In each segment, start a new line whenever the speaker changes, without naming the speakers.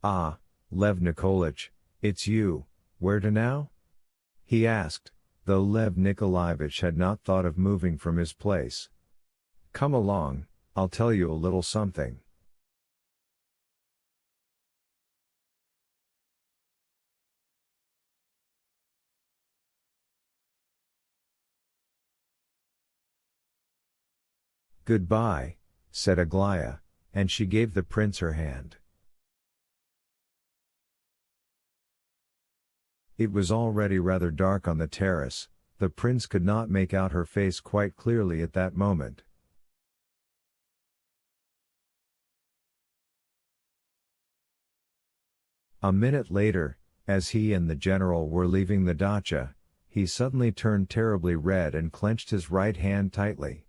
"Ah, Lev Nikolaich, it's you, where to now?" he asked, though Lev Nikolaevich had not thought of moving from his place. "Come along, I'll tell you a little something." "Goodbye," said Aglaya, and she gave the prince her hand. It was already rather dark on the terrace, the prince could not make out her face quite clearly at that moment. A minute later, as he and the general were leaving the dacha, he suddenly turned terribly red and clenched his right hand tightly.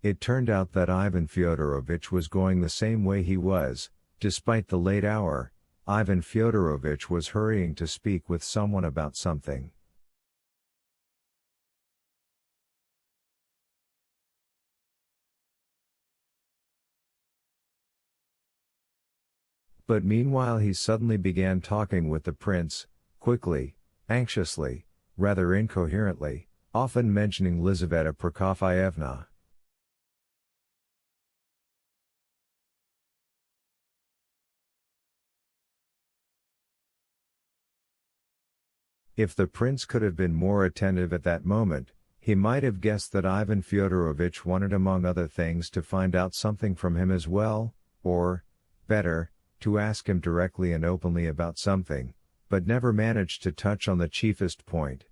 It turned out that Ivan Fyodorovich was going the same way he was. Despite the late hour, Ivan Fyodorovich was hurrying to speak with someone about something. But meanwhile he suddenly began talking with the prince, quickly, anxiously, rather incoherently, often mentioning Lizaveta Prokofyevna. If the prince could have been more attentive at that moment, he might have guessed that Ivan Fyodorovich wanted among other things to find out something from him as well, or, better, to ask him directly and openly about something, but never managed to touch on the chiefest point.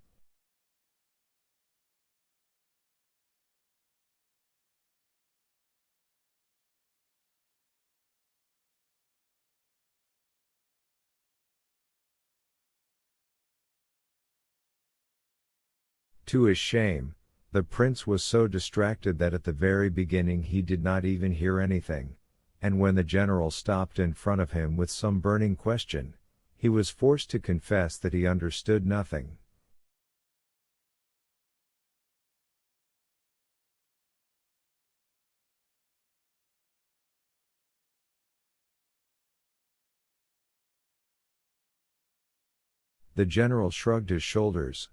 To his shame, the prince was so distracted that at the very beginning he did not even hear anything, and when the general stopped in front of him with some burning question, he was forced to confess that he understood nothing. The general shrugged his shoulders.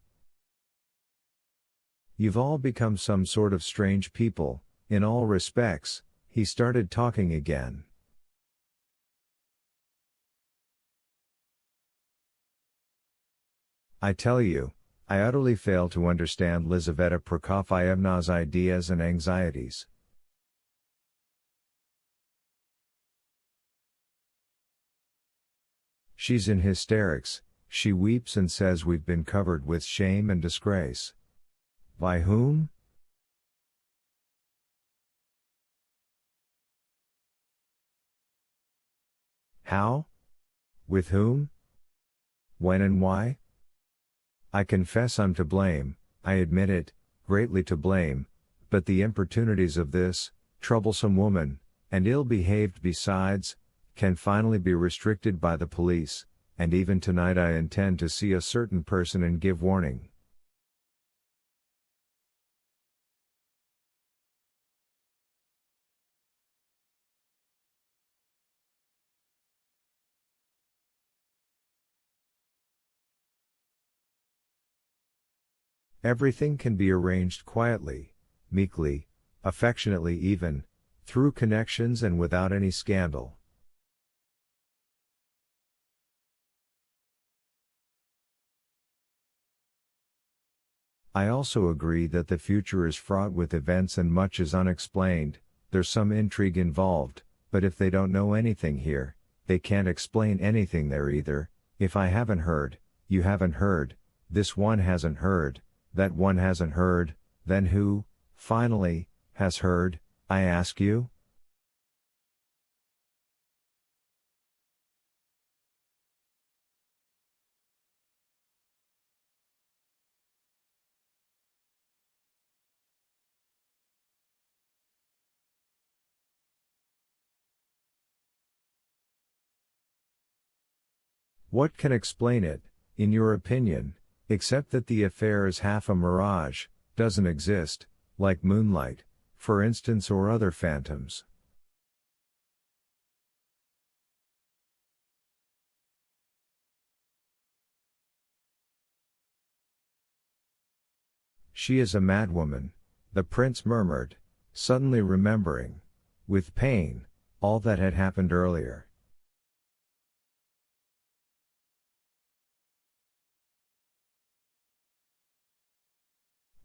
"You've all become some sort of strange people, in all respects," he started talking again. "I tell you, I utterly fail to understand Lizaveta Prokofyevna's ideas and anxieties. She's in hysterics, she weeps and says we've been covered with shame and disgrace. By whom? How? With whom? When and why? I confess I'm to blame, I admit it, greatly to blame, but the importunities of this, troublesome woman, and ill-behaved besides, can finally be restricted by the police, and even tonight I intend to see a certain person and give warning." Everything can be arranged quietly, meekly, affectionately even, through connections and without any scandal. I also agree that the future is fraught with events and much is unexplained, there's some intrigue involved, but if they don't know anything here, they can't explain anything there either. If I haven't heard, you haven't heard, this one hasn't heard, that one hasn't heard, then who, finally, has heard, I ask you? What can explain it, in your opinion, except that the affair is half a mirage, doesn't exist, like moonlight, for instance, or other phantoms. She is a madwoman, the prince murmured, suddenly remembering, with pain, all that had happened earlier.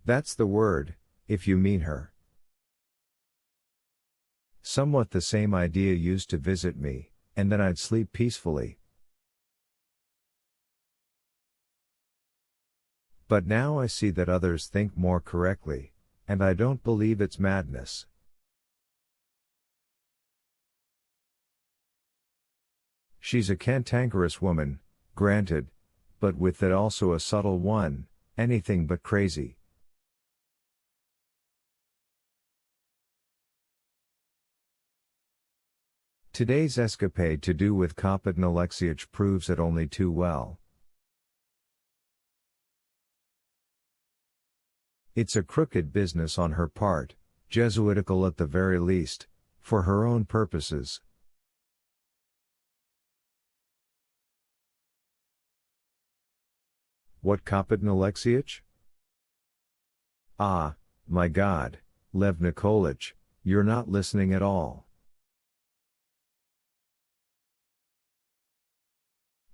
That's the word, if you mean her. Somewhat the same idea used to visit me, and then I'd sleep peacefully. But now I see that others think more correctly, and I don't believe it's madness. She's a cantankerous woman, granted, but with it also a subtle one, anything but crazy. Today's escapade to do with Kapitan Alexievich proves it only too well. It's a crooked business on her part, Jesuitical at the very least, for her own purposes. What Kapitan Alexievich? Ah, my God, Lev Nikolaich, you're not listening at all.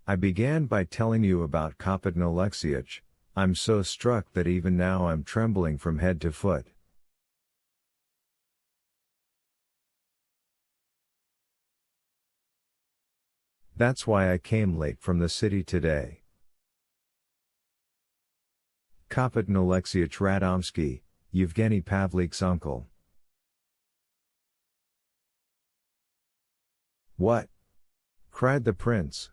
I began by telling you about Kapitan Alexievich. I'm so struck that even now I'm trembling from head to foot. That's why I came late from the city today. Kapitan Alexievich Radomsky, Yevgeny Pavlich's uncle. What? Cried the prince.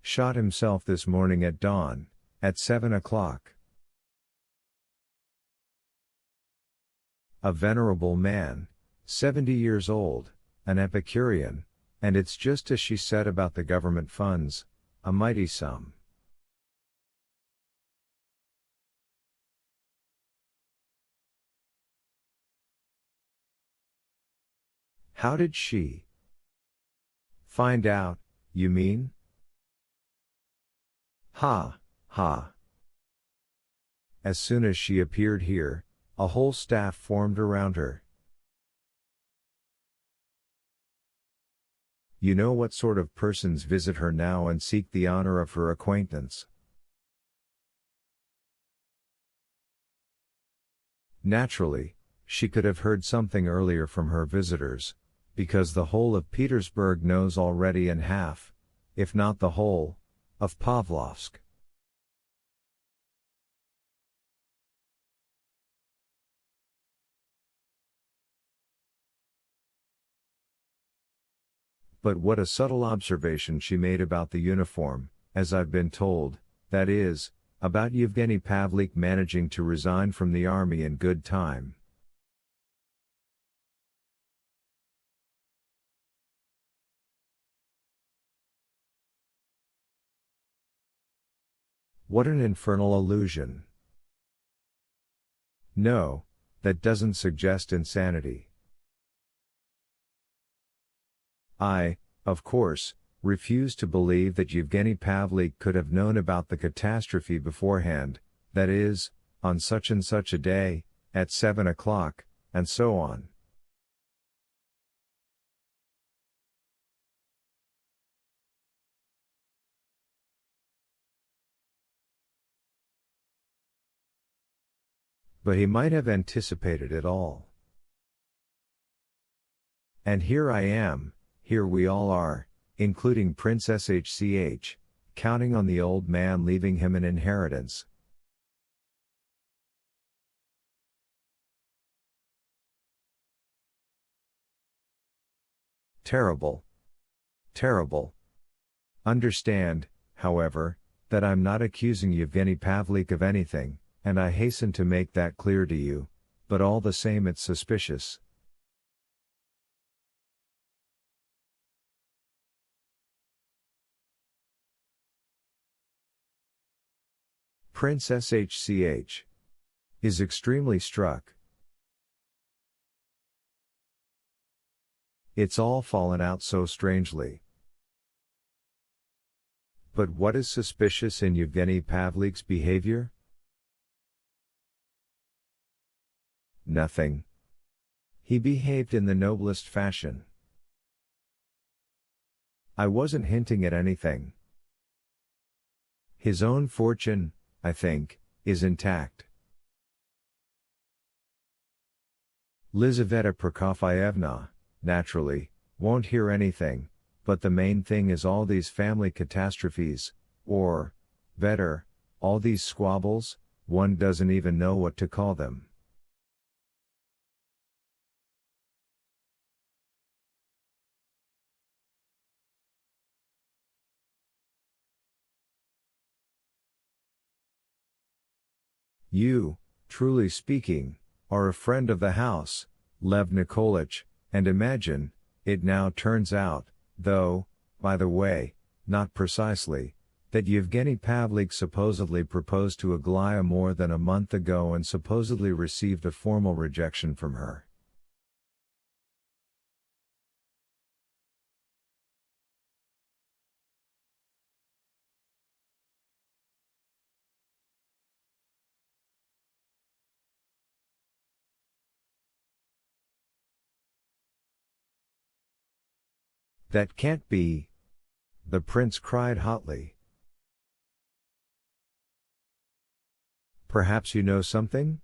Shot himself this morning at dawn, at 7 o'clock. A venerable man, 70 years old, an Epicurean, and it's just as she said about the government funds, a mighty sum. How did she find out, you mean? Ha, ha. As soon as she appeared here, a whole staff formed around her. You know what sort of persons visit her now and seek the honor of her acquaintance. Naturally, she could have heard something earlier from her visitors, because the whole of Petersburg knows already and half, if not the whole, of Pavlovsk. But what a subtle observation she made about the uniform, as I've been told, that is, about Yevgeny Pavlich managing to resign from the army in good time. What an infernal illusion. No, that doesn't suggest insanity. I, of course, refuse to believe that Yevgeny Pavlich could have known about the catastrophe beforehand, that is, on such and such a day, at 7 o'clock, and so on. But he might have anticipated it all. And here I am, here we all are, including Princess HCH, counting on the old man leaving him an inheritance. Terrible. Terrible. Understand, however, that I'm not accusing Yevgeny Pavlich of anything, and I hasten to make that clear to you, but all the same it's suspicious. Princess HCH. Is extremely struck. It's all fallen out so strangely. But what is suspicious in Yevgeny Pavlik's behavior? Nothing. He behaved in the noblest fashion. I wasn't hinting at anything. His own fortune, I think, is intact. Lizaveta Prokofyevna, naturally, won't hear anything, but the main thing is all these family catastrophes, or, better, all these squabbles, one doesn't even know what to call them. You, truly speaking, are a friend of the house, Lev Nikolaich, and imagine, it now turns out, though, by the way, not precisely, that Yevgeny Pavlik supposedly proposed to Aglaya more than a month ago and supposedly received a formal rejection from her. That can't be. The prince cried hotly. Perhaps you know something?